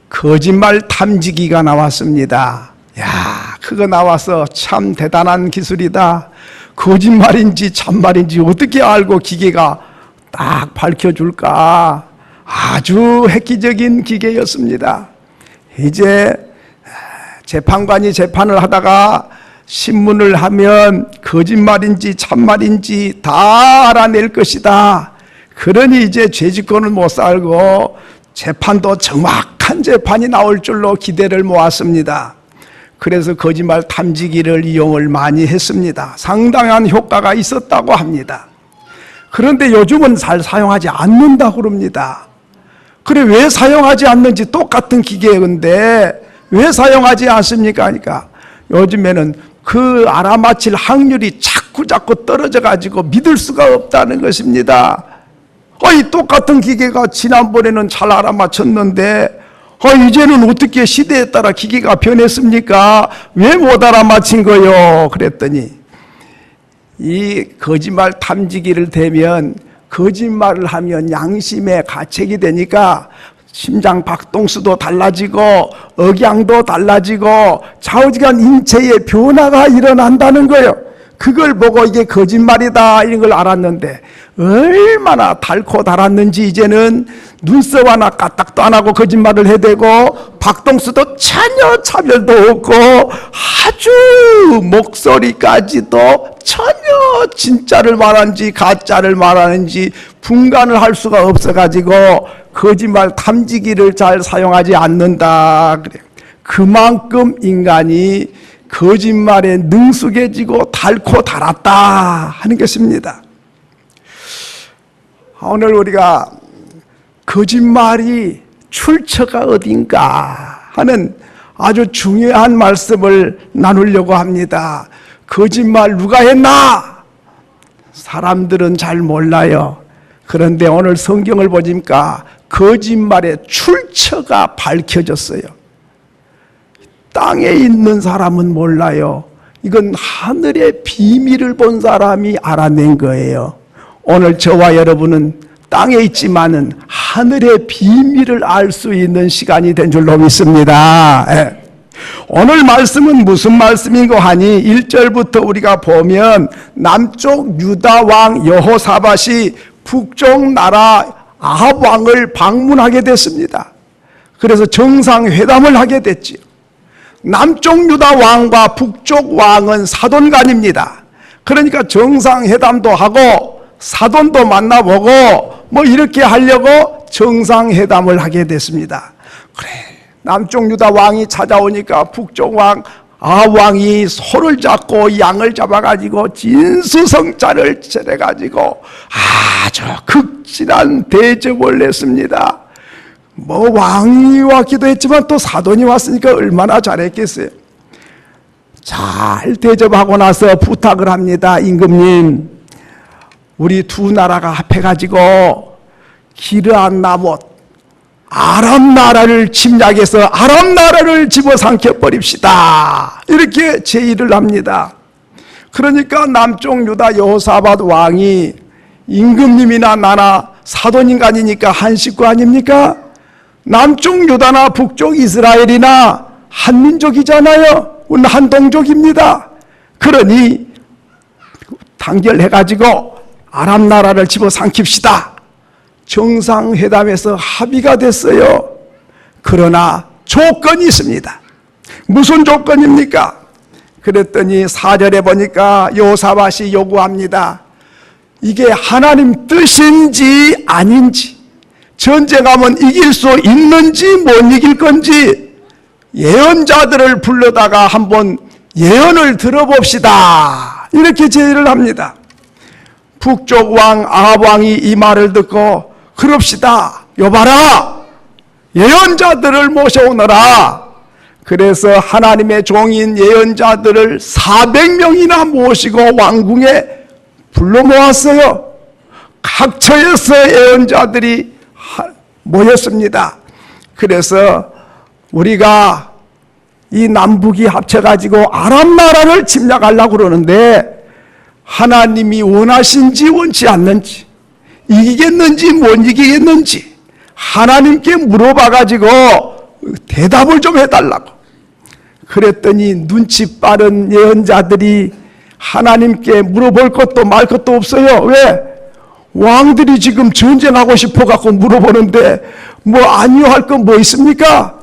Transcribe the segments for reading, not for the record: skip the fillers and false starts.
거짓말 탐지기가 나왔습니다. 야, 그거 나와서 참 대단한 기술이다. 거짓말인지 참말인지 어떻게 알고 기계가 딱 밝혀줄까? 아주 획기적인 기계였습니다. 이제 재판관이 재판을 하다가 신문을 하면 거짓말인지 참말인지 다 알아낼 것이다. 그러니 이제 죄짓고는 못 살고 재판도 정확한 재판이 나올 줄로 기대를 모았습니다. 그래서 거짓말 탐지기를 이용을 많이 했습니다. 상당한 효과가 있었다고 합니다. 그런데 요즘은 잘 사용하지 않는다고 그럽니다. 그래, 왜 사용하지 않는지, 똑같은 기계인데 왜 사용하지 않습니까? 하니까 요즘에는 그 알아맞힐 확률이 자꾸 떨어져 가지고 믿을 수가 없다는 것입니다. 이 똑같은 기계가 지난번에는 잘 알아맞혔는데 이제는 어떻게 시대에 따라 기계가 변했습니까? 왜 못 알아맞힌 거요? 그랬더니 이 거짓말 탐지기를 대면 거짓말을 하면 양심에 가책이 되니까 심장 박동수도 달라지고 억양도 달라지고 좌우지간 인체의 변화가 일어난다는 거예요. 그걸 보고 이게 거짓말이다 이런 걸 알았는데 얼마나 달고 달았는지 이제는 눈썹 하나 까딱도 안 하고 거짓말을 해대고 박동수도 전혀 차별도 없고 아주 목소리까지도 전혀 진짜를 말하는지 가짜를 말하는지 분간을 할 수가 없어가지고 거짓말 탐지기를 잘 사용하지 않는다 그래요. 그만큼 인간이 거짓말에 능숙해지고 닳고 닳았다 하는 것입니다. 오늘 우리가 거짓말이 출처가 어딘가 하는 아주 중요한 말씀을 나누려고 합니다. 거짓말 누가 했나? 사람들은 잘 몰라요. 그런데 오늘 성경을 보니까 거짓말의 출처가 밝혀졌어요. 땅에 있는 사람은 몰라요. 이건 하늘의 비밀을 본 사람이 알아낸 거예요. 오늘 저와 여러분은 땅에 있지만은 하늘의 비밀을 알 수 있는 시간이 된 줄로 믿습니다. 오늘 말씀은 무슨 말씀인고 하니 1절부터 우리가 보면 남쪽 유다 왕 여호사밧이 북쪽 나라 아합 왕을 방문하게 됐습니다. 그래서 정상회담을 하게 됐지요. 남쪽 유다 왕과 북쪽 왕은 사돈간입니다. 그러니까 정상회담도 하고 사돈도 만나보고 뭐 이렇게 하려고 정상회담을 하게 됐습니다. 그래, 남쪽 유다 왕이 찾아오니까 북쪽 왕 아합 왕이 소를 잡고 양을 잡아가지고 진수성찬을 차려가지고 아주 극진한 대접을 했습니다. 뭐 왕이 왔기도 했지만 또 사돈이 왔으니까 얼마나 잘했겠어요. 잘 대접하고 나서 부탁을 합니다. 임금님, 우리 두 나라가 합해가지고 기르한 나못 아람 나라를 침략해서 아람 나라를 집어삼켜 버립시다. 이렇게 제의를 합니다. 그러니까 남쪽 유다 여호사밧 왕이 임금님이나 나나 사돈인간이니까 한 식구 아닙니까? 남쪽 유다나 북쪽 이스라엘이나 한민족이잖아요. 한 동족입니다. 그러니 단결해가지고 아람 나라를 집어삼킵시다. 정상회담에서 합의가 됐어요. 그러나 조건이 있습니다. 무슨 조건입니까? 그랬더니 4절에 보니까 여호사밧이 요구합니다. 이게 하나님 뜻인지 아닌지, 전쟁하면 이길 수 있는지 못 이길 건지 예언자들을 불러다가 한번 예언을 들어봅시다. 이렇게 제의를 합니다. 북쪽 왕 아합 왕이 이 말을 듣고 그럽시다. 여봐라, 예언자들을 모셔오너라. 그래서 하나님의 종인 예언자들을 400명이나 모시고 왕궁에 불러 모았어요. 각처에서 예언자들이 모였습니다. 그래서 우리가 이 남북이 합쳐가지고 아람 나라를 침략하려고 그러는데 하나님이 원하신지 원치 않는지, 이기겠는지 못 이기겠는지 하나님께 물어봐가지고 대답을 좀 해달라고. 그랬더니 눈치 빠른 예언자들이 하나님께 물어볼 것도 말 것도 없어요. 왜? 왕들이 지금 전쟁하고 싶어 갖고 물어보는데 뭐 아니요 할 건 뭐 있습니까?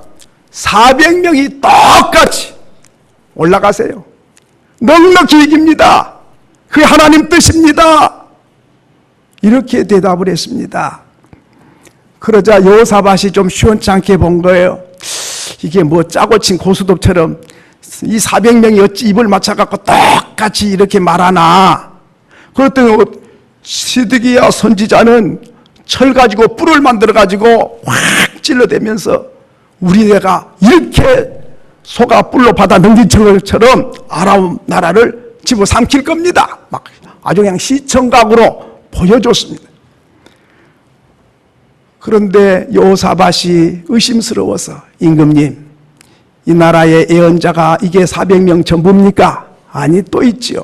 400명이 똑같이 올라가세요. 넉넉히 이깁니다. 그게 하나님 뜻입니다. 이렇게 대답을 했습니다. 그러자 여호사밧이 좀 시원찮게 본 거예요. 이게 뭐 짜고 친 고스톱처럼 이 400명이 어찌 입을 맞춰갖고 똑같이 이렇게 말하나. 그랬더니 시드기야 선지자는 철 가지고 뿔을 만들어가지고 확 찔러대면서 우리네가 이렇게 소가 뿔로 받아 넘긴 것처럼 아람 나라를 집어삼킬 겁니다. 막 아주 그냥 시청각으로 보여줬습니다. 그런데 여호사밧이 의심스러워서 임금님, 이 나라의 예언자가 이게 400명 전부입니까? 아니, 또 있지요.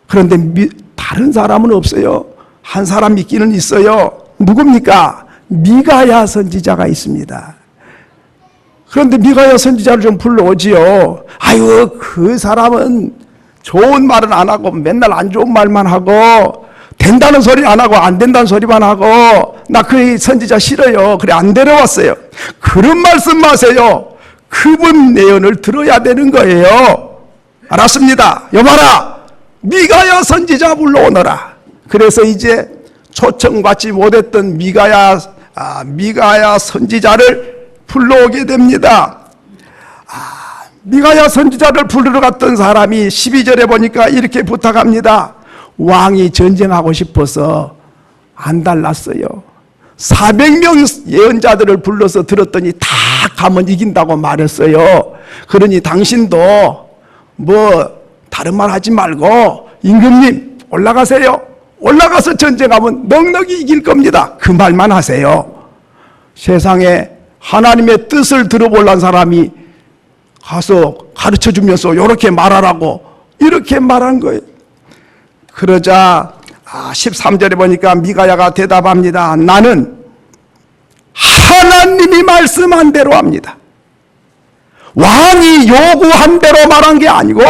그런데 다른 사람은 없어요. 한 사람 있기는 있어요. 누굽니까? 미가야 선지자가 있습니다. 그런데 미가야 선지자를 좀 불러오지요. 아유, 그 사람은 좋은 말은 안 하고 맨날 안 좋은 말만 하고 된다는 소리 안 하고 안 된다는 소리만 하고 나 그 선지자 싫어요. 그래 안 데려왔어요. 그런 말씀 마세요. 그분 예언을 들어야 되는 거예요. 알았습니다. 여봐라, 미가야 선지자 불러오너라. 그래서 이제 초청받지 못했던 미가야 선지자를 불러오게 됩니다. 미가야 선지자를 부르러 갔던 사람이 12절에 보니까 이렇게 부탁합니다. 왕이 전쟁하고 싶어서 안 달랐어요. 400명 예언자들을 불러서 들었더니 다 가면 이긴다고 말했어요. 그러니 당신도 뭐 다른 말 하지 말고 임금님 올라가세요. 올라가서 전쟁하면 넉넉히 이길 겁니다. 그 말만 하세요. 세상에 하나님의 뜻을 들어보려는 사람이 가서 가르쳐주면서 이렇게 말하라고 이렇게 말한 거예요. 그러자 13절에 보니까 미가야가 대답합니다. 나는 하나님이 말씀한 대로 합니다. 왕이 요구한 대로 말한 게 아니고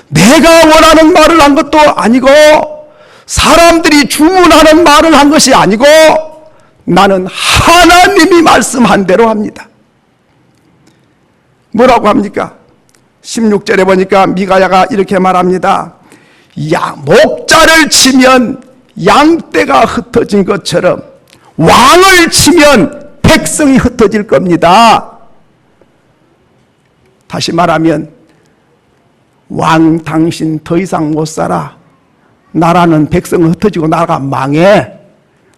내가 원하는 말을 한 것도 아니고 사람들이 주문하는 말을 한 것이 아니고 나는 하나님이 말씀한 대로 합니다. 뭐라고 합니까? 16절에 보니까 미가야가 이렇게 말합니다. 목자를 치면 양떼가 흩어진 것처럼 왕을 치면 백성이 흩어질 겁니다. 다시 말하면 왕 당신 더 이상 못 살아. 나라는 백성은 흩어지고 나라가 망해.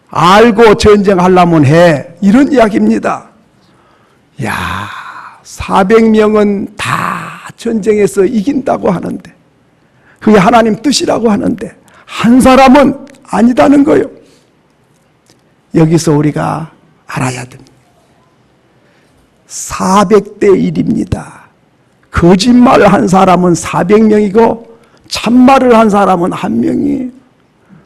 알고 전쟁하려면 해. 이런 이야기입니다. 400명은 다 전쟁에서 이긴다고 하는데 그게 하나님 뜻이라고 하는데 한 사람은 아니다는 거예요. 여기서 우리가 알아야 됩니다. 400대 1입니다. 거짓말을 한 사람은 400명이고 참말을 한 사람은 1명이에요.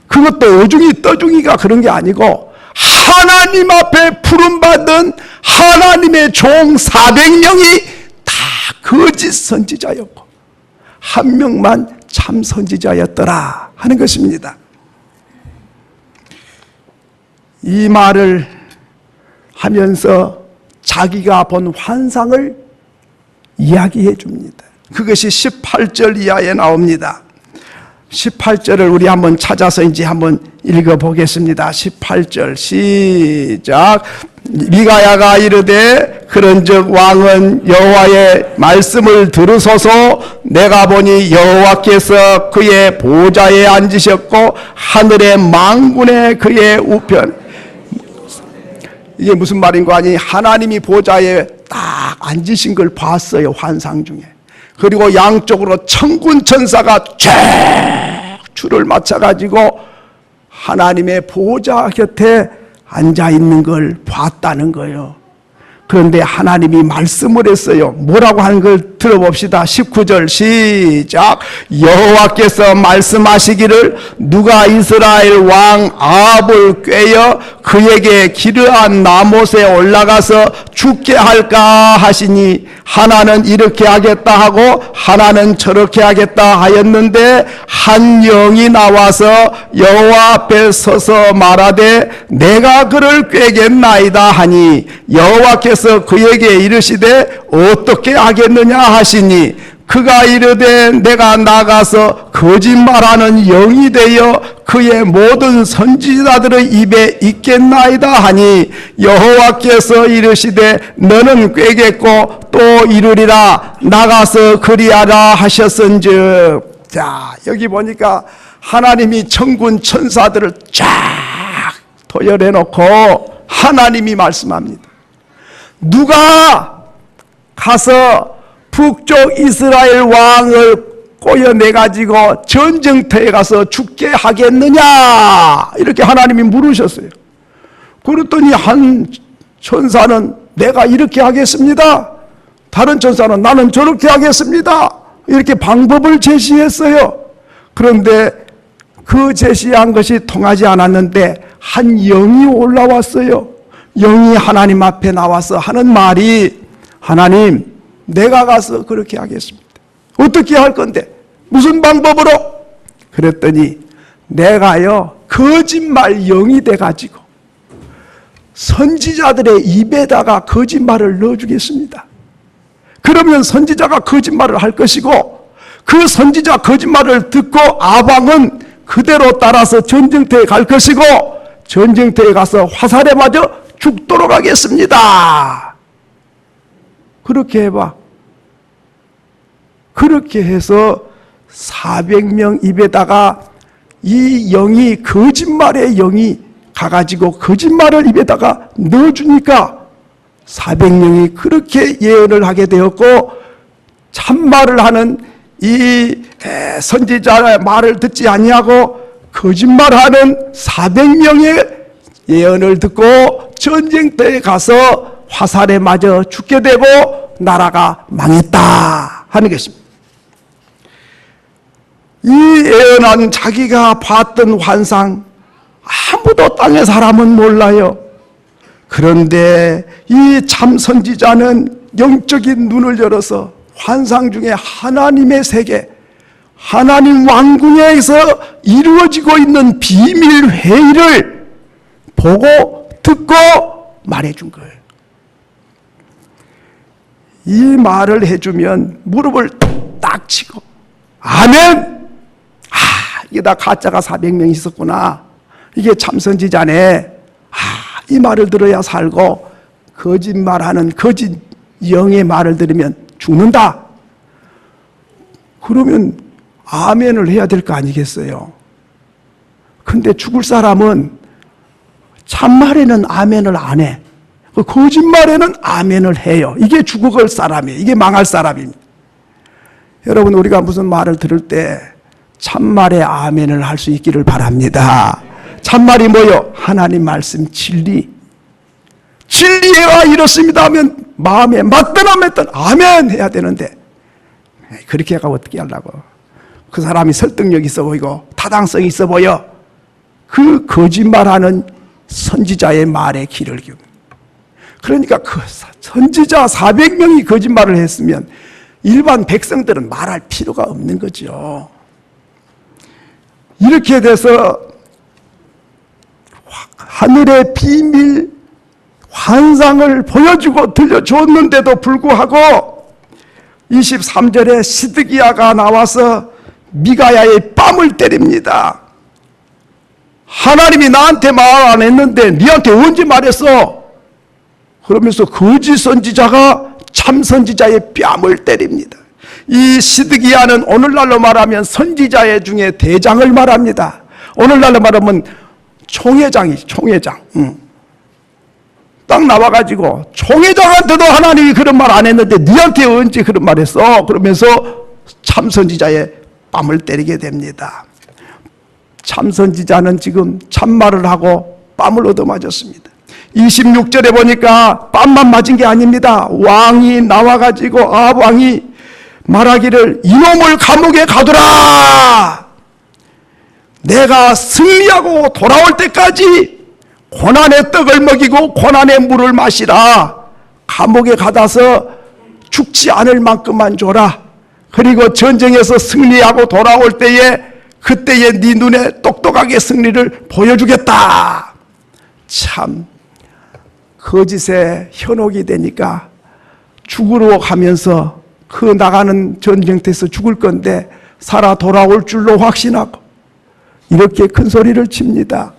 그것도 어중이 떠중이가 그런 게 아니고 하나님 앞에 부름받은 하나님의 종 400명이 다 거짓 선지자였고 1명만 참 선지자였더라 하는 것입니다. 이 말을 하면서 자기가 본 환상을 이야기해 줍니다. 그것이 18절 이하에 나옵니다. 18절을 우리 한번 찾아서 이제 한번 읽어보겠습니다. 18절 시작. 미가야가 이르되 그런즉 왕은 여호와의 말씀을 들으소서. 내가 보니 여호와께서 그의 보좌에 앉으셨고 하늘의 망군에 그의 우편. 이게 무슨 말인고 하니 하나님이 보좌에 딱 앉으신 걸 봤어요. 환상 중에. 그리고 양쪽으로 천군 천사가 쫙 줄을 맞춰가지고 하나님의 보좌 곁에 앉아있는 걸 봤다는 거예요. 그런데 하나님이 말씀을 했어요. 뭐라고 하는 걸 들어봅시다. 19절 시작. 여호와께서 말씀하시기를 누가 이스라엘 왕 아합을 꾀어 그에게 기르한 나못에 올라가서 죽게 할까 하시니 하나는 이렇게 하겠다 하고 하나는 저렇게 하겠다 하였는데 한 영이 나와서 여호와 앞에 서서 말하되 내가 그를 꾀겠나이다 하니 여호와께서 그에게 이르시되 어떻게 하겠느냐 하시니 그가 이르되 내가 나가서 거짓말하는 영이 되어 그의 모든 선지자들의 입에 있겠나이다 하니 여호와께서 이르시되 너는 꾀겠고 또 이르리라 나가서 그리하라 하셨은즉. 자, 여기 보니까 하나님이 천군 천사들을 쫙 도열해 놓고 하나님이 말씀합니다. 누가 가서 북쪽 이스라엘 왕을 꼬여내가지고 전쟁터에 가서 죽게 하겠느냐 이렇게 하나님이 물으셨어요. 그랬더니 한 천사는 내가 이렇게 하겠습니다, 다른 천사는 나는 저렇게 하겠습니다, 이렇게 방법을 제시했어요. 그런데 그 제시한 것이 통하지 않았는데 한 영이 올라왔어요. 영이 하나님 앞에 나와서 하는 말이 하나님 내가 가서 그렇게 하겠습니다. 어떻게 할 건데? 무슨 방법으로? 그랬더니 내가요 거짓말 영이 돼가지고 선지자들의 입에다가 거짓말을 넣어주겠습니다. 그러면 선지자가 거짓말을 할 것이고 그 선지자 거짓말을 듣고 아방은 그대로 따라서 전쟁터에 갈 것이고 전쟁터에 가서 화살에 맞아 죽도록 하겠습니다. 그렇게 해봐. 그렇게 해서 400명 입에다가 이 영이 거짓말의 영이 가가지고 거짓말을 입에다가 넣어주니까 400명이 그렇게 예언을 하게 되었고 참말을 하는 이 선지자의 말을 듣지 아니하고 거짓말하는 400명의 예언을 듣고 전쟁터에 가서 화살에 맞아 죽게 되고 나라가 망했다 하는 것입니다. 이 예언한 자기가 봤던 환상 아무도 땅의 사람은 몰라요. 그런데 이 참 선지자는 영적인 눈을 열어서 환상 중에 하나님의 세계, 하나님 왕궁에서 이루어지고 있는 비밀 회의를 보고 듣고 말해준 거예요. 이 말을 해주면 무릎을 딱 치고 아멘! 이게 다 가짜가 400명 있었구나. 이게 참선지자네. 이 말을 들어야 살고 거짓말하는 거짓 영의 말을 들으면 죽는다. 그러면 아멘을 해야 될 거 아니겠어요? 근데 죽을 사람은 참말에는 아멘을 안 해. 거짓말에는 아멘을 해요. 이게 죽을 사람이에요. 이게 망할 사람입니다. 여러분, 우리가 무슨 말을 들을 때 참말에 아멘을 할 수 있기를 바랍니다. 참말이 뭐요? 하나님 말씀 진리. 진리가 이렇습니다 하면 마음에 맞든 안 맞든 아멘 해야 되는데 그렇게 해가 어떻게 하려고. 그 사람이 설득력 있어 보이고 타당성이 있어 보여. 그 거짓말하는 선지자의 말에 귀를 기웁니다. 그러니까 그 선지자 400명이 거짓말을 했으면 일반 백성들은 말할 필요가 없는 거죠. 이렇게 돼서 하늘의 비밀 환상을 보여주고 들려줬는데도 불구하고 23절에 시드기야가 나와서 미가야의 뺨을 때립니다. 하나님이 나한테 말 안 했는데 니한테 언제 말했어? 그러면서 거짓 선지자가 참 선지자의 뺨을 때립니다. 이 시드기야는 오늘날로 말하면 선지자의 중에 대장을 말합니다. 오늘날로 말하면 총회장이지, 총회장. 딱 나와가지고 총회장한테도 하나님이 그런 말 안 했는데 니한테 언제 그런 말 했어? 그러면서 참 선지자의 뺨을 때리게 됩니다. 참 선지자는 지금 참말을 하고 뺨을 얻어맞았습니다. 26절에 보니까 뺨만 맞은 게 아닙니다. 왕이 나와가지고 아합 왕이 말하기를 이놈을 감옥에 가두라. 내가 승리하고 돌아올 때까지 고난의 떡을 먹이고 고난의 물을 마시라. 감옥에 가다서 죽지 않을 만큼만 줘라. 그리고 전쟁에서 승리하고 돌아올 때에 그때에 네 눈에 똑똑하게 승리를 보여주겠다. 참 거짓의 현혹이 되니까 죽으러 가면서 그 나가는 전쟁터에서 죽을 건데 살아 돌아올 줄로 확신하고 이렇게 큰 소리를 칩니다.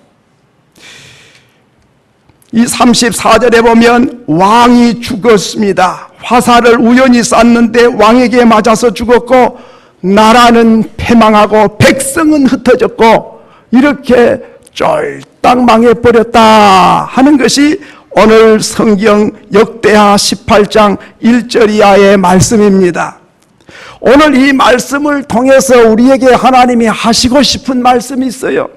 이 34절에 보면 왕이 죽었습니다. 화살을 우연히 쐈는데 왕에게 맞아서 죽었고 나라는 패망하고 백성은 흩어졌고 이렇게 쫄딱 망해버렸다 하는 것이 오늘 성경 역대하 18장 1절 이하의 말씀입니다. 오늘 이 말씀을 통해서 우리에게 하나님이 하시고 싶은 말씀이 있어요.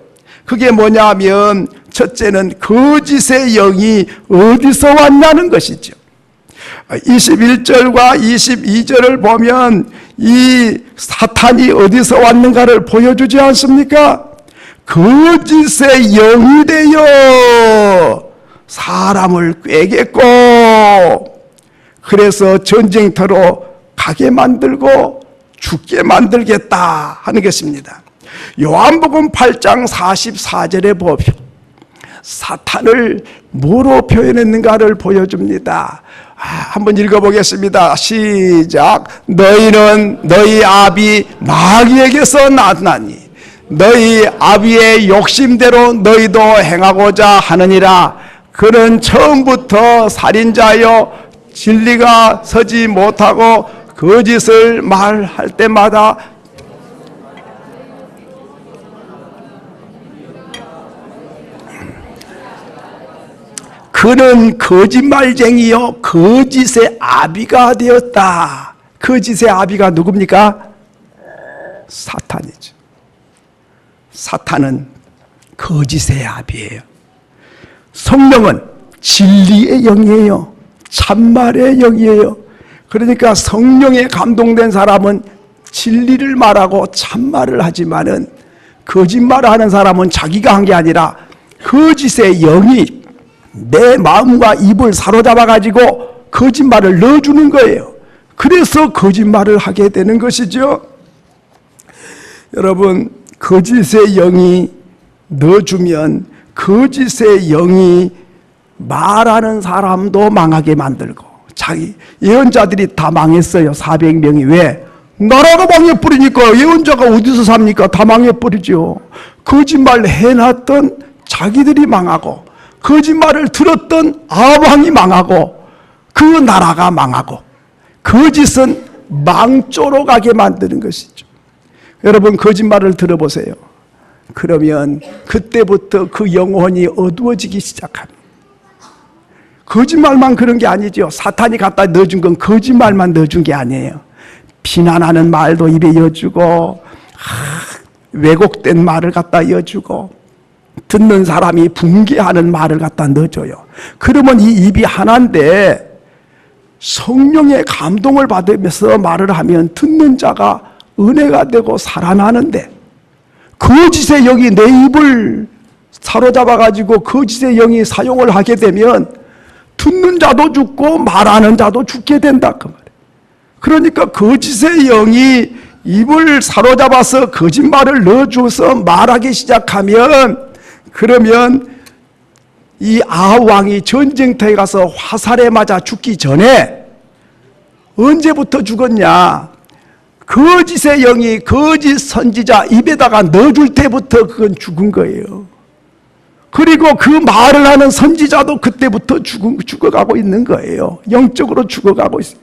그게 뭐냐면 첫째는 거짓의 영이 어디서 왔냐는 것이죠. 21절과 22절을 보면 이 사탄이 어디서 왔는가를 보여주지 않습니까? 거짓의 영이 되어 사람을 꾀겠고 그래서 전쟁터로 가게 만들고 죽게 만들겠다 하는 것입니다. 요한복음 8장 44절에 보면 사탄을 뭐로 표현했는가를 보여줍니다. 한번 읽어보겠습니다. 시작. 너희는 너희 아비 마귀에게서 났나니 너희 아비의 욕심대로 너희도 행하고자 하느니라. 그는 처음부터 살인자여 진리가 서지 못하고 거짓을 말할 때마다 그는 거짓말쟁이요 거짓의 아비가 되었다. 거짓의 아비가 누굽니까? 사탄이죠. 사탄은 거짓의 아비예요. 성령은 진리의 영이에요. 참말의 영이에요. 그러니까 성령에 감동된 사람은 진리를 말하고 참말을 하지만은 거짓말을 하는 사람은 자기가 한 게 아니라 거짓의 영이 내 마음과 입을 사로잡아 가지고 거짓말을 넣어주는 거예요. 그래서 거짓말을 하게 되는 것이죠. 여러분, 거짓의 영이 넣어주면 거짓의 영이 말하는 사람도 망하게 만들고 자기 예언자들이 다 망했어요. 400명이. 왜? 나라가 망해버리니까. 예언자가 어디서 삽니까? 다 망해버리죠. 거짓말 해놨던 자기들이 망하고 거짓말을 들었던 아왕이 망하고 그 나라가 망하고 거짓은 망조로 가게 만드는 것이죠. 여러분, 거짓말을 들어보세요. 그러면 그때부터 그 영혼이 어두워지기 시작합니다. 거짓말만 그런 게 아니죠. 사탄이 갖다 넣어준 건 거짓말만 넣어준 게 아니에요. 비난하는 말도 입에 이어주고 왜곡된 말을 갖다 이어주고 듣는 사람이 붕괴하는 말을 갖다 넣어줘요. 그러면 이 입이 하나인데 성령의 감동을 받으면서 말을 하면 듣는 자가 은혜가 되고 살아나는데 거짓의 영이 내 입을 사로잡아가지고 거짓의 영이 사용을 하게 되면 듣는 자도 죽고 말하는 자도 죽게 된다 그 말이에요. 그러니까 거짓의 영이 입을 사로잡아서 거짓말을 넣어줘서 말하기 시작하면 그러면 이 아왕이 전쟁터에 가서 화살에 맞아 죽기 전에 언제부터 죽었냐? 거짓의 영이 거짓 선지자 입에다가 넣어줄 때부터 그건 죽은 거예요. 그리고 그 말을 하는 선지자도 그때부터 죽어가고 있는 거예요. 영적으로 죽어가고 있어요.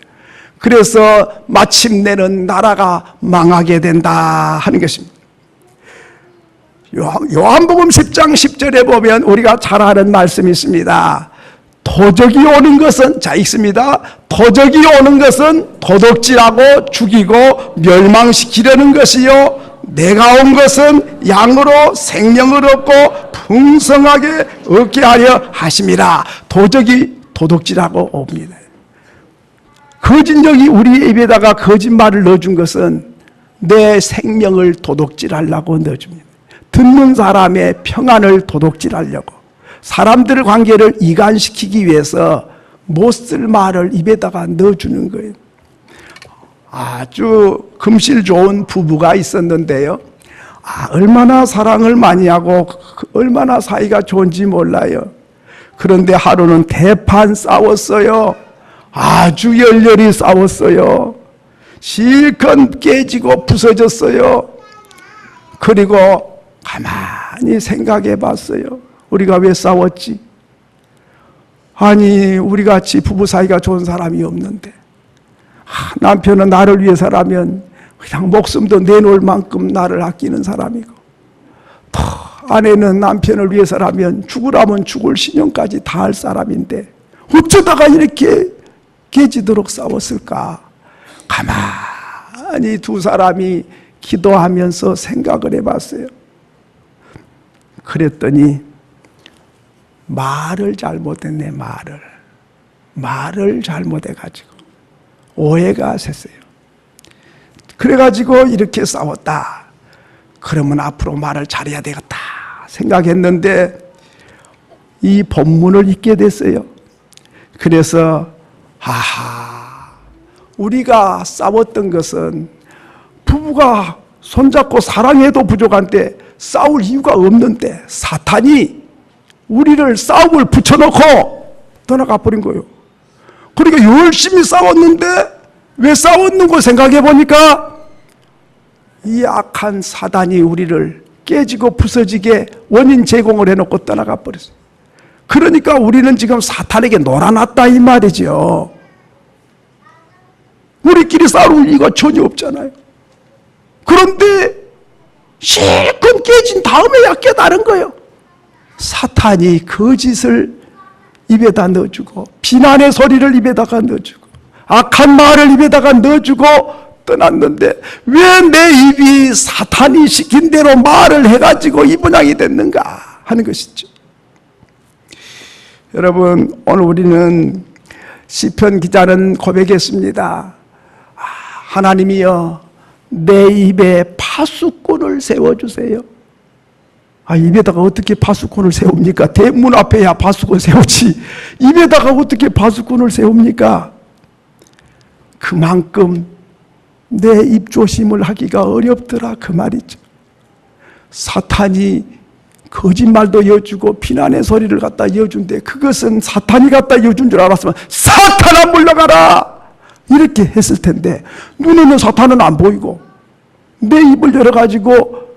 그래서 마침내는 나라가 망하게 된다 하는 것입니다. 요한복음 10장 10절에 보면 우리가 잘 아는 말씀이 있습니다. 도적이 오는 것은, 자 읽습니다. 도적이 오는 것은 도둑질하고 죽이고 멸망시키려는 것이요 내가 온 것은 양으로 생명을 얻고 풍성하게 얻게 하려 하심이라. 도적이 도둑질하고 옵니다. 거짓 영이 우리 입에다가 거짓말을 넣어준 것은 내 생명을 도둑질하려고 넣어줍니다. 듣는 사람의 평안을 도둑질하려고, 사람들의 관계를 이간시키기 위해서 못 쓸 말을 입에다가 넣어주는 거예요. 아주 금실 좋은 부부가 있었는데요. 얼마나 사랑을 많이 하고 얼마나 사이가 좋은지 몰라요. 그런데 하루는 대판 싸웠어요. 아주 열렬히 싸웠어요. 실컷 깨지고 부서졌어요. 그리고 가만히 생각해 봤어요. 우리가 왜 싸웠지? 아니, 우리 같이 부부 사이가 좋은 사람이 없는데, 남편은 나를 위해서라면 그냥 목숨도 내놓을 만큼 나를 아끼는 사람이고, 또 아내는 남편을 위해서라면 죽으라면 죽을 신용까지 다할 사람인데 어쩌다가 이렇게 깨지도록 싸웠을까? 가만히 두 사람이 기도하면서 생각을 해봤어요. 그랬더니 말을 잘못했네. 말을 잘못해가지고 오해가 샜어요. 그래가지고 이렇게 싸웠다. 그러면 앞으로 말을 잘해야 되겠다 생각했는데 이 본문을 읽게 됐어요. 그래서 우리가 싸웠던 것은 부부가 손잡고 사랑해도 부족한데 싸울 이유가 없는데 사탄이 우리를 싸움을 붙여놓고 떠나가 버린 거예요. 그러니까 열심히 싸웠는데 왜 싸웠는 걸 생각해 보니까 이 악한 사단이 우리를 깨지고 부서지게 원인 제공을 해놓고 떠나가 버렸어요. 그러니까 우리는 지금 사탄에게 놀아났다 이 말이죠. 우리끼리 싸울 이유가 전혀 없잖아요. 그런데 실컷 깨진 다음에야 깨달은 거예요. 사탄이 거짓을 입에다 넣어주고 비난의 소리를 입에다가 넣어주고 악한 말을 입에다가 넣어주고 떠났는데 왜 내 입이 사탄이 시킨 대로 말을 해가지고 이 모양이 됐는가 하는 것이죠. 여러분, 오늘 우리는 시편 기자는 고백했습니다. 하나님이여 내 입에 파수꾼을 세워주세요. 입에다가 어떻게 파수꾼을 세웁니까? 대문 앞에야 파수꾼 세우지 입에다가 어떻게 파수꾼을 세웁니까? 그만큼 내 입조심을 하기가 어렵더라 그 말이죠. 사탄이 거짓말도 이어주고 비난의 소리를 갖다 이어준데 그것은 사탄이 갖다 이어준 줄 알았으면 사탄아 물러가라 이렇게 했을 텐데 눈에는 사탄은 안 보이고 내 입을 열어가지고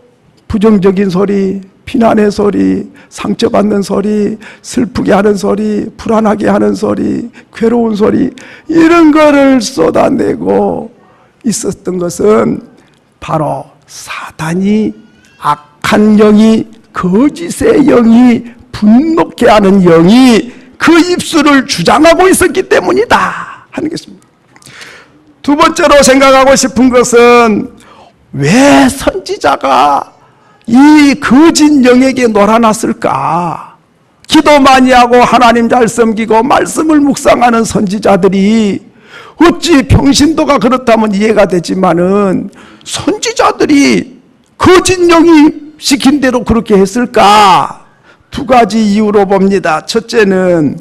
부정적인 소리, 비난의 소리, 상처받는 소리, 슬프게 하는 소리, 불안하게 하는 소리, 괴로운 소리 이런 거를 쏟아내고 있었던 것은 바로 사단이 악한 영이 거짓의 영이 분노케 하는 영이 그 입술을 주장하고 있었기 때문이다 하는 것입니다. 두 번째로 생각하고 싶은 것은 왜 선지자가 이 거짓 영에게 놀아났을까? 기도 많이 하고 하나님 잘 섬기고 말씀을 묵상하는 선지자들이 어찌 평신도가 그렇다면 이해가 되지만은 선지자들이 거짓 영이 시킨 대로 그렇게 했을까? 두 가지 이유로 봅니다. 첫째는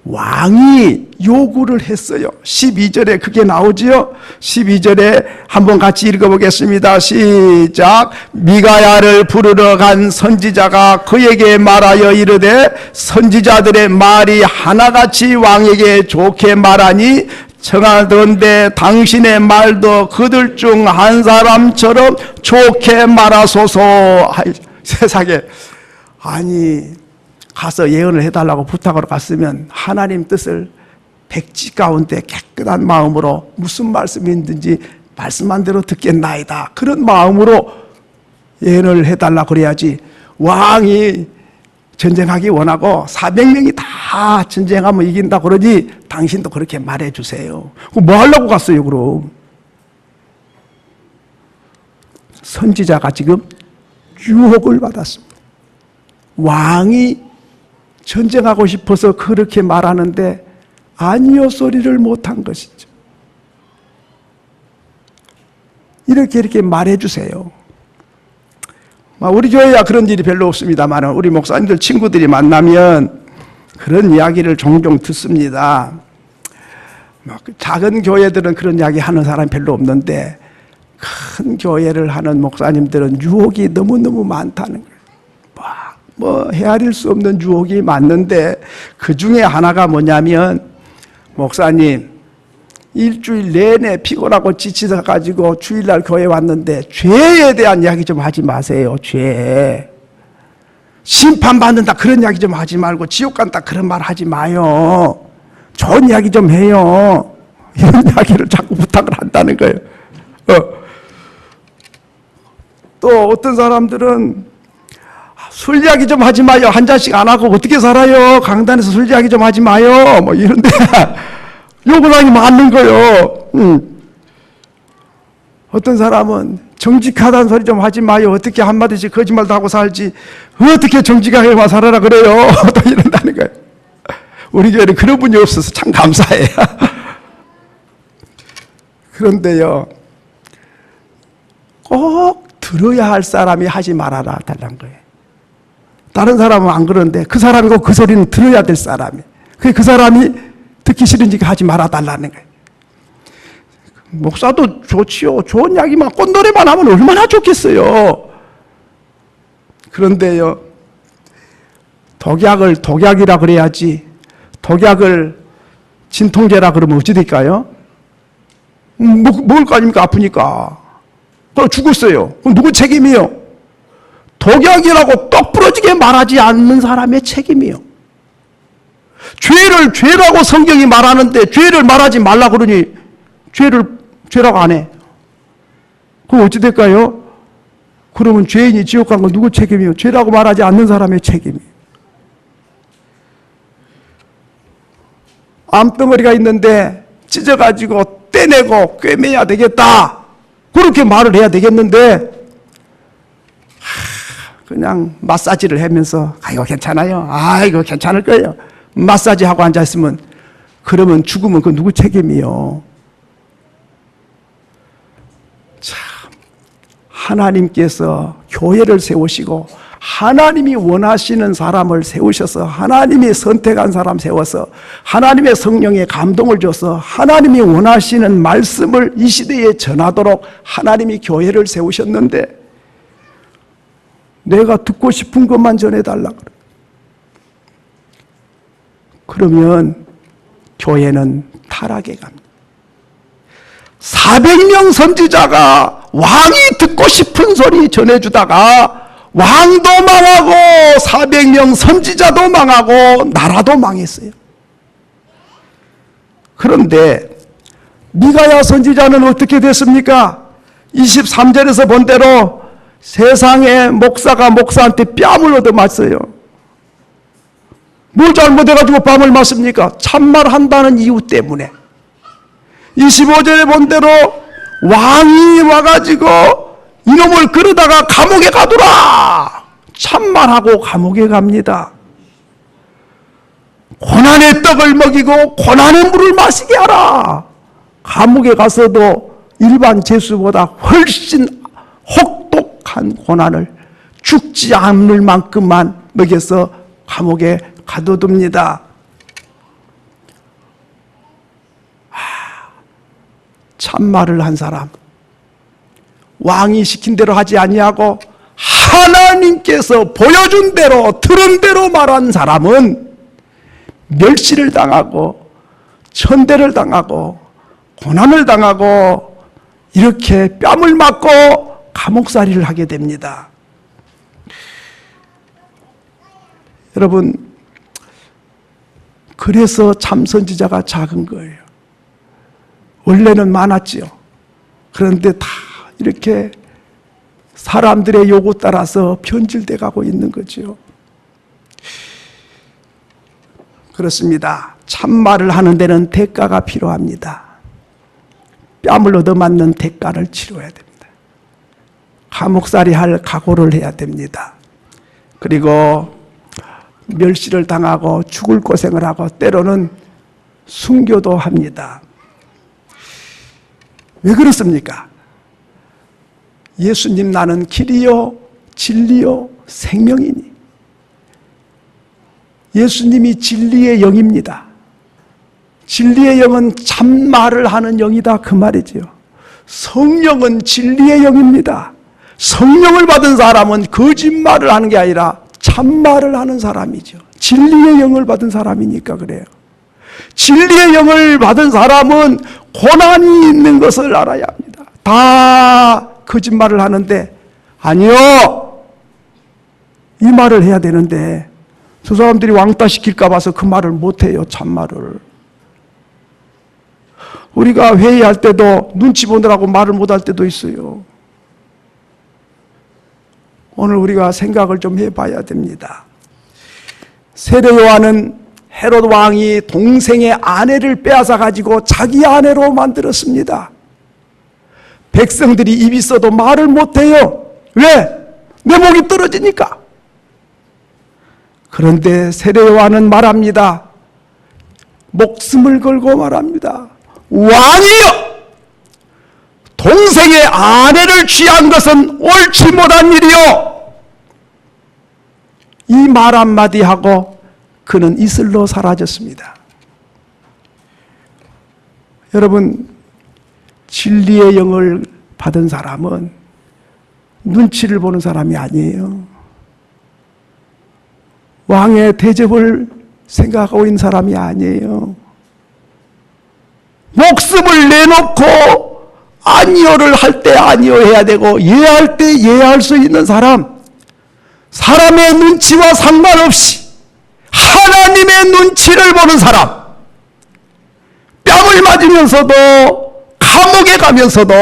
왕이 요구를 했어요. 12절에 그게 나오지요. 12절에 한번 같이 읽어보겠습니다. 시작. 미가야를 부르러 간 선지자가 그에게 말하여 이르되 선지자들의 말이 하나같이 왕에게 좋게 말하니 청하던대 당신의 말도 그들 중 한 사람처럼 좋게 말하소서. 세상에, 아니 가서 예언을 해달라고 부탁으로 갔으면 하나님 뜻을 백지 가운데 깨끗한 마음으로 무슨 말씀이 있든지 말씀한 대로 듣겠나이다 그런 마음으로 예언을 해달라고 그래야지. 왕이 전쟁하기 원하고 400명이 다 전쟁하면 이긴다 그러지 당신도 그렇게 말해주세요. 뭐 하려고 갔어요 그럼? 선지자가 지금 유혹을 받았습니다. 왕이 전쟁하고 싶어서 그렇게 말하는데 아니요 소리를 못한 것이죠. 이렇게 말해주세요. 우리 교회야 그런 일이 별로 없습니다만 우리 목사님들 친구들이 만나면 그런 이야기를 종종 듣습니다. 작은 교회들은 그런 이야기 하는 사람이 별로 없는데 큰 교회를 하는 목사님들은 유혹이 너무너무 많다는 거예요. 헤아릴 수 없는 유혹이 많는데 그 중에 하나가 뭐냐면, 목사님 일주일 내내 피곤하고 지치셔가지고 주일날 교회 왔는데 죄에 대한 이야기 좀 하지 마세요. 죄. 심판받는다 그런 이야기 좀 하지 말고 지옥 간다 그런 말 하지 마요. 좋은 이야기 좀 해요. 이런 이야기를 자꾸 부탁을 한다는 거예요. 또 어떤 사람들은 술 이야기 좀 하지 마요. 한 잔씩 안 하고 어떻게 살아요? 강단에서 술 이야기 좀 하지 마요. 이런데 욕을 하기 맞는 거예요. 어떤 사람은 정직하다는 소리 좀 하지 마요. 어떻게 한마디씩 거짓말도 하고 살지. 어떻게 정직하게만 살아라 그래요. 또 이런다는 거예요. 우리 교회는 그런 분이 없어서 참 감사해요. 그런데요, 꼭 들어야 할 사람이 하지 말아라 달라는 거예요. 다른 사람은 안 그러는데 그 사람이고 그 소리는 들어야 될 사람이. 그 사람이 듣기 싫으니까 하지 말아달라는 거예요. 목사도 좋지요. 좋은 이야기만 꽃노래만 하면 얼마나 좋겠어요. 그런데요, 독약을 독약이라 그래야지 독약을 진통제라 그러면 어찌 될까요? 먹을 거 아닙니까? 아프니까. 그럼 죽었어요. 그럼 누구 책임이요? 독약이라고 똑 부러지게 말하지 않는 사람의 책임이요. 죄를 죄라고 성경이 말하는데 죄를 말하지 말라 그러니 죄라고 안 해. 그럼 어찌 될까요? 그러면 죄인이 지옥 간 건 누구 책임이요? 죄라고 말하지 않는 사람의 책임이에요. 암덩어리가 있는데 찢어가지고 떼내고 꿰매야 되겠다. 그렇게 말을 해야 되겠는데 그냥 마사지를 하면서 이거 괜찮아요. 이거 괜찮을 거예요. 마사지하고 앉아있으면, 그러면 죽으면 그 누구 책임이요? 참, 하나님께서 교회를 세우시고 하나님이 원하시는 사람을 세우셔서 하나님이 선택한 사람 세워서 하나님의 성령에 감동을 줘서 하나님이 원하시는 말씀을 이 시대에 전하도록 하나님이 교회를 세우셨는데 내가 듣고 싶은 것만 전해달라 그래. 그러면 교회는 타락에 갑니다. 400명 선지자가 왕이 듣고 싶은 소리 전해주다가 왕도 망하고 400명 선지자도 망하고 나라도 망했어요. 그런데 미가야 선지자는 어떻게 됐습니까? 23절에서 본 대로 세상의 목사가 목사한테 뺨을 얻어맞어요. 뭘 잘못해가지고 뺨을 맞습니까? 참말한다는 이유 때문에. 25절에 본 대로 왕이 와가지고 이놈을 그러다가 감옥에 가두라! 참말하고 감옥에 갑니다. 고난의 떡을 먹이고 고난의 물을 마시게 하라! 감옥에 가서도 일반 죄수보다 훨씬 혹독한 고난을 죽지 않을 만큼만 먹여서 감옥에 가둬둡니다. 참말을 한 사람, 왕이 시킨 대로 하지 아니하고 하나님께서 보여준 대로 들은 대로 말한 사람은 멸시를 당하고 천대를 당하고 고난을 당하고 이렇게 뺨을 맞고 감옥살이를 하게 됩니다. 여러분, 그래서 참선지자가 작은 거예요. 원래는 많았지요. 그런데 다 이렇게 사람들의 요구 따라서 변질돼 가고 있는 거죠. 그렇습니다. 참말을 하는 데는 대가가 필요합니다. 뺨을 얻어맞는 대가를 치러야 됩니다. 감옥살이 할 각오를 해야 됩니다. 그리고 멸시를 당하고 죽을 고생을 하고 때로는 순교도 합니다. 왜 그렇습니까? 예수님 나는 길이요 진리요 생명이니. 예수님이 진리의 영입니다. 진리의 영은 참말을 하는 영이다 그 말이지요. 성령은 진리의 영입니다. 성령을 받은 사람은 거짓말을 하는 게 아니라 참말을 하는 사람이죠. 진리의 영을 받은 사람이니까 그래요. 진리의 영을 받은 사람은 고난이 있는 것을 알아야 합니다. 다 거짓말을 하는데 아니요, 이 말을 해야 되는데 저 사람들이 왕따 시킬까 봐서 그 말을 못해요. 참말을. 우리가 회의할 때도 눈치 보느라고 말을 못할 때도 있어요. 오늘 우리가 생각을 좀 해봐야 됩니다. 세례 요한은 헤롯 왕이 동생의 아내를 빼앗아 가지고 자기 아내로 만들었습니다. 백성들이 입 있어도 말을 못해요. 왜? 내 목이 떨어지니까. 그런데 세례 요한은 말합니다. 목숨을 걸고 말합니다. 왕이여! 동생의 아내를 취한 것은 옳지 못한 일이요. 이 말 한마디 하고 그는 이슬로 사라졌습니다. 여러분, 진리의 영을 받은 사람은 눈치를 보는 사람이 아니에요. 왕의 대접을 생각하고 있는 사람이 아니에요. 목숨을 내놓고 아니요를 할 때 아니요 해야 되고 예할 때 예할 수 있는 사람, 사람의 눈치와 상관없이 하나님의 눈치를 보는 사람, 뺨을 맞으면서도 감옥에 가면서도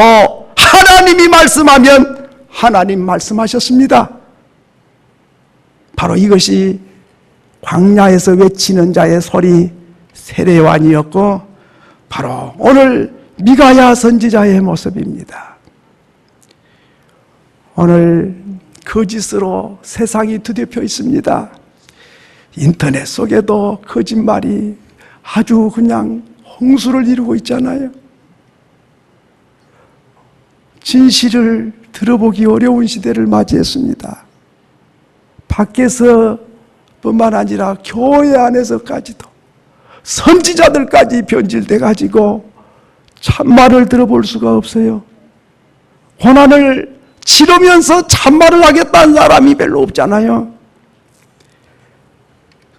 하나님이 말씀하면 하나님 말씀하셨습니다. 바로 이것이 광야에서 외치는 자의 소리 세례 요한이었고 바로 오늘 미가야 선지자의 모습입니다. 오늘 거짓으로 세상이 뒤덮여 있습니다. 인터넷 속에도 거짓말이 아주 그냥 홍수를 이루고 있잖아요. 진실을 들어보기 어려운 시대를 맞이했습니다. 밖에서 뿐만 아니라 교회 안에서까지도 선지자들까지 변질돼 가지고 참말을 들어볼 수가 없어요. 고난을 치르면서 참말을 하겠다는 사람이 별로 없잖아요.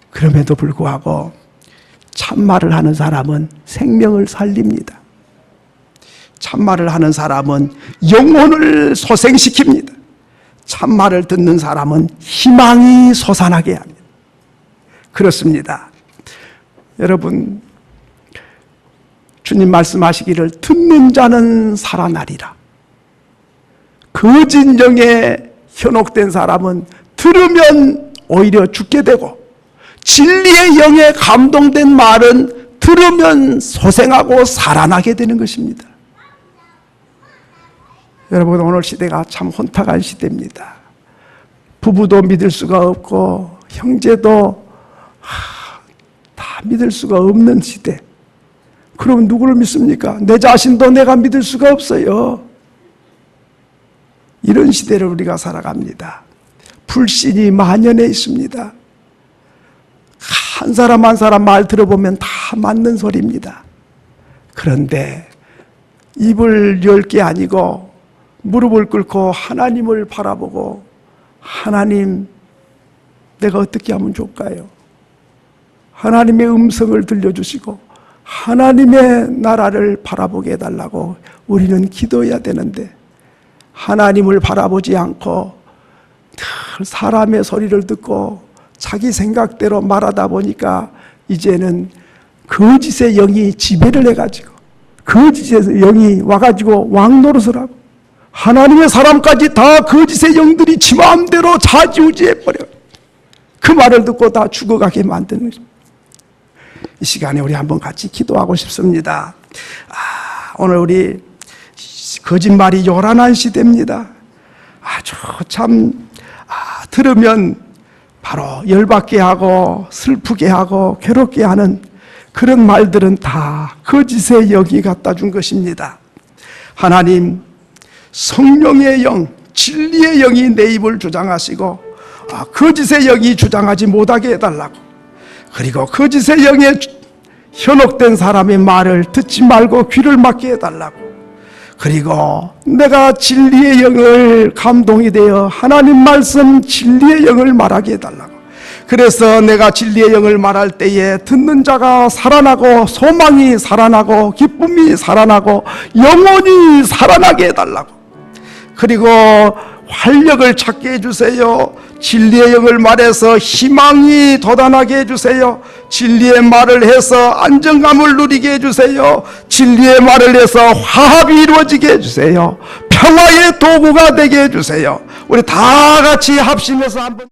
그럼에도 불구하고 참말을 하는 사람은 생명을 살립니다. 참말을 하는 사람은 영혼을 소생시킵니다. 참말을 듣는 사람은 희망이 솟아나게 합니다. 그렇습니다. 여러분, 주님 말씀하시기를 듣는 자는 살아나리라. 거짓 영에 현혹된 사람은 들으면 오히려 죽게 되고 진리의 영에 감동된 말은 들으면 소생하고 살아나게 되는 것입니다. 여러분, 오늘 시대가 참 혼탁한 시대입니다. 부부도 믿을 수가 없고 형제도 다 믿을 수가 없는 시대. 그럼 누구를 믿습니까? 내 자신도 내가 믿을 수가 없어요. 이런 시대를 우리가 살아갑니다. 불신이 만연해 있습니다. 한 사람 한 사람 말 들어보면 다 맞는 소리입니다. 그런데 입을 열 게 아니고 무릎을 꿇고 하나님을 바라보고 하나님, 내가 어떻게 하면 좋을까요? 하나님의 음성을 들려주시고 하나님의 나라를 바라보게 해달라고 우리는 기도해야 되는데 하나님을 바라보지 않고 늘 사람의 소리를 듣고 자기 생각대로 말하다 보니까 이제는 거짓의 영이 지배를 해가지고 거짓의 영이 와가지고 왕노릇을 하고 하나님의 사람까지 다 거짓의 영들이 지 마음대로 좌지우지해버려요. 그 말을 듣고 다 죽어가게 만드는 것입니다. 이 시간에 우리 한번 같이 기도하고 싶습니다. 오늘 우리 거짓말이 요란한 시대입니다. 아주 참 들으면 바로 열받게 하고 슬프게 하고 괴롭게 하는 그런 말들은 다 거짓의 영이 갖다 준 것입니다. 하나님, 성령의 영, 진리의 영이 내 입을 주장하시고 거짓의 영이 주장하지 못하게 해달라고. 그리고 거짓의 영에 현혹된 사람의 말을 듣지 말고 귀를 막게 해달라고. 그리고 내가 진리의 영을 감동이 되어 하나님 말씀 진리의 영을 말하게 해달라고. 그래서 내가 진리의 영을 말할 때에 듣는 자가 살아나고 소망이 살아나고 기쁨이 살아나고 영혼이 살아나게 해달라고. 그리고 활력을 찾게 해주세요. 진리의 영을 말해서 희망이 돋아나게 해주세요. 진리의 말을 해서 안정감을 누리게 해주세요. 진리의 말을 해서 화합이 이루어지게 해주세요. 평화의 도구가 되게 해주세요. 우리 다 같이 합심해서 한번